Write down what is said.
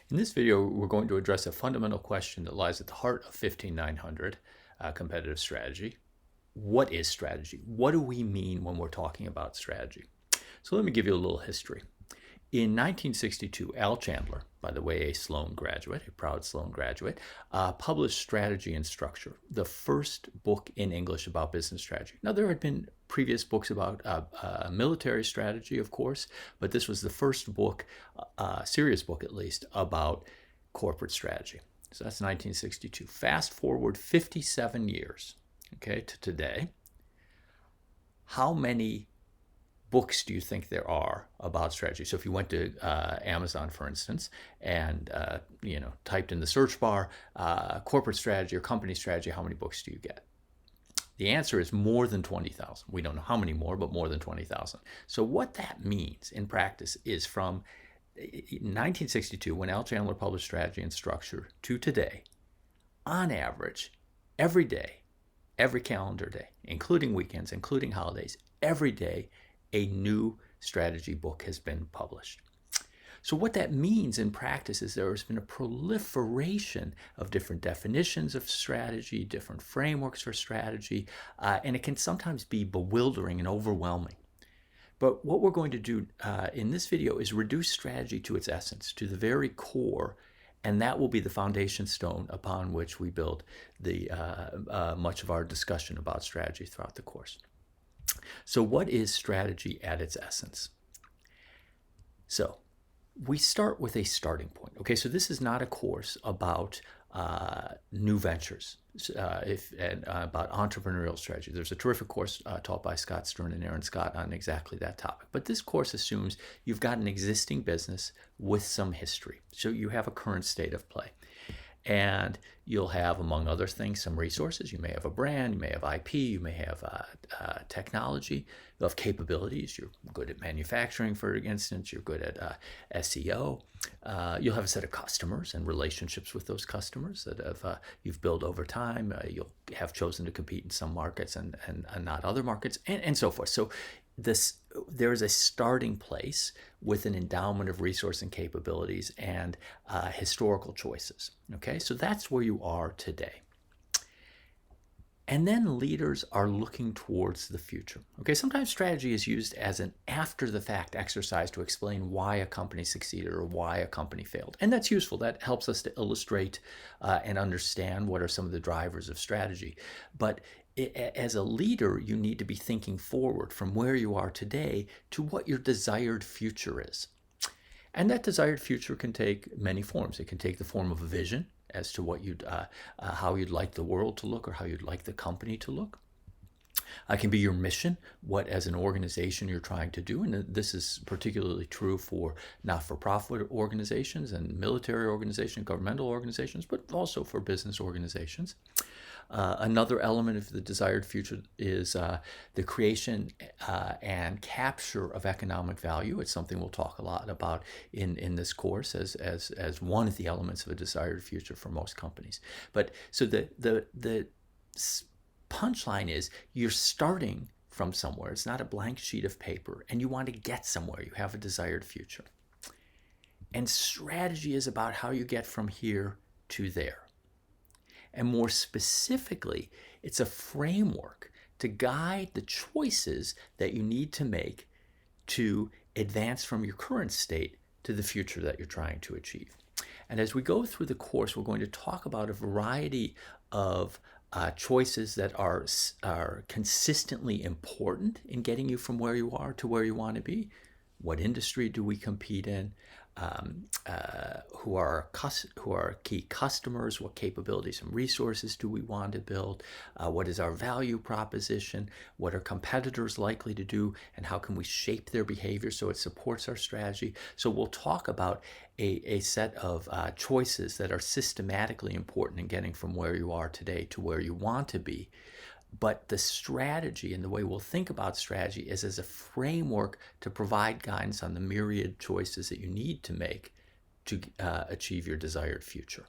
In this video, we're going to address a fundamental question that lies at the heart of 15900 competitive strategy. What is strategy? What do we mean when we're talking about strategy? So let me give you a little history. In 1962, Al Chandler, by the way, a Sloan graduate, a proud Sloan graduate, published Strategy and Structure, the first book in English about business strategy. Now, there had been previous books about military strategy, of course, but this was the first book, serious book at least, about corporate strategy. So that's 1962. Fast forward 57 years, okay, to today. How many books do you think there are about strategy? So if you went to Amazon, for instance, and typed in the search bar corporate strategy or company strategy, how many books do you get? The answer is more than 20,000. We don't know how many more, but more than 20,000. So what that means in practice is from 1962, when Al Chandler published Strategy and Structure, to today, on average, every day, every calendar day, including weekends, including holidays, every day, a new strategy book has been published. So what that means in practice is there has been a proliferation of different definitions of strategy, different frameworks for strategy, and it can sometimes be bewildering and overwhelming. But what we're going to do in this video is reduce strategy to its essence, to the very core, and that will be the foundation stone upon which we build the much of our discussion about strategy throughout the course. So what is strategy at its essence? So we start with a starting point. Okay, so this is not a course about new ventures, about entrepreneurial strategy. There's a terrific course taught by Scott Stern and Aaron Scott on exactly that topic. But this course assumes you've got an existing business with some history. So you have a current state of play. And you'll have, among other things, some resources. You may have a brand, you may have IP, you may have technology, you'll have capabilities. You're good at manufacturing, for instance, you're good at SEO. You'll have a set of customers and relationships with those customers that you've built over time. You'll have chosen to compete in some markets and not other markets, and so forth. So there is a starting place with an endowment of resource and capabilities and historical choices. Okay, so that's where you are today. And then leaders are looking towards the future. Okay, sometimes strategy is used as an after-the-fact exercise to explain why a company succeeded or why a company failed. And that's useful. That helps us to illustrate and understand what are some of the drivers of strategy. But as a leader, you need to be thinking forward from where you are today to what your desired future is. And that desired future can take many forms. It can take the form of a vision as to what how you'd like the world to look or how you'd like the company to look. It can be your mission, what as an organization you're trying to do. And this is particularly true for not-for-profit organizations and military organizations, governmental organizations, but also for business organizations. Another element of the desired future is the creation and capture of economic value. It's something we'll talk a lot about in this course as one of the elements of a desired future for most companies. But so the punchline is you're starting from somewhere. It's not a blank sheet of paper, and you want to get somewhere. You have a desired future. And strategy is about how you get from here to there. And more specifically, it's a framework to guide the choices that you need to make to advance from your current state to the future that you're trying to achieve. And as we go through the course, we're going to talk about a variety of choices that are consistently important in getting you from where you are to where you want to be. What industry do we compete in? Who are key customers? What capabilities and resources do we want to build? What is our value proposition? What are competitors likely to do? And how can we shape their behavior so it supports our strategy? So we'll talk about a set of choices that are systematically important in getting from where you are today to where you want to be. But the strategy and the way we'll think about strategy is as a framework to provide guidance on the myriad choices that you need to make to achieve your desired future.